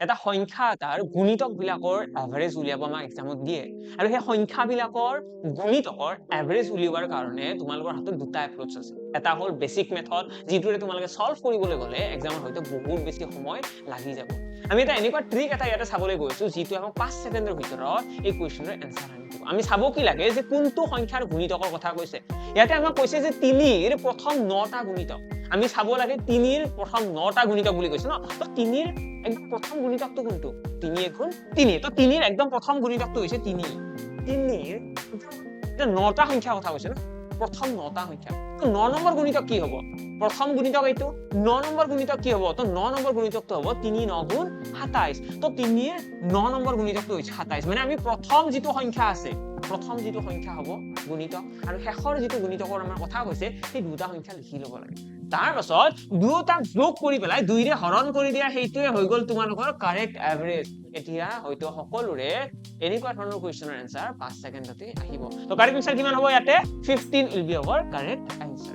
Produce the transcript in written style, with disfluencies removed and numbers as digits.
এটা সংখ্যা এটাৰ গুণিতক বিলাকৰ এভাৰেজ উলিয়াব আমাক এক্সামত দিয়ে আৰু সেই সংখ্যা বিলাকৰ গুণিতকৰ এভাৰেজ উলিওৱাৰ কাৰণে তোমালোকৰ হাতত দুটা এপ্ৰচ আছে এটা হ'ল বেসিক মেথড যিটোৰে তোমালোকে সলভ কৰিবলৈ গলে এক্সামত হয়তো বহুত বেছি সময় লাগি যাব আমি এটা এনেকুৱা ট্ৰিক এটা ইয়াতে চাবলৈ গৈছো যিটো আমাক 5 সেকেন্ডৰ ভিতৰত এই কোৱেশ্চনৰ এনসাৰ আনি দিব আমি চাব কি লাগে যে কোনটো সংখ্যাৰ গুণিতকৰ কথা কৈছে ইয়াতে আমাক কৈছে যে 3 ৰ প্ৰথম 9টা গুণিতক আমি চাব লাগে 3 ৰ প্ৰথম 9টা গুণিতক বুলি কৈছে ন তো 3 ৰ একদম প্ৰথম গুণিতকটো কোনটো 3 গুণ 3 তো 3 ৰ একদম প্ৰথম গুণিতকটো হৈছে 3 ৰ এটা 9টা সংখ্যা কথা কৈছে ন প্ৰথম 9টা সংখ্যা তো 9 নম্বৰ গুণিতক কি হ'ব প্ৰথম গুণিতক এইটো 9 নম্বৰ গুণিতক কি হ'ব তো 9 নম্বৰ গুণিতকটো হ'ব 3 9 গুণ 27 তো 3 ৰ 9 নম্বৰ গুণিতকটো হৈছে 27 মানে আমি প্ৰথম যিটো সংখ্যা আছে প্ৰথম যিটো সংখ্যা হ'ব গুণিতক আৰু শেষৰ যিটো গুণিতকৰ আমাৰ কথা কৈছে সেই দুটা সংখ্যা লিখি ল'ব লাগে তাৰ পাছত দুটা যোগ কৰি পেলাই 2 ৰে হৰণ কৰি দিয়া সেইটোৱে হৈ গ'ল তোমালোকৰ কাৰেক্ট এভাৰেজ এতিয়া হয়তো সকলোৰে এনেকুৱা ধৰণৰ কোৱেশ্চনৰ এনসাৰ 5 সেকেন্ডতে আহিব তো কাৰেক্ট এনসাৰ কিমান হ'ব ইয়াতে 15 will be our correct answer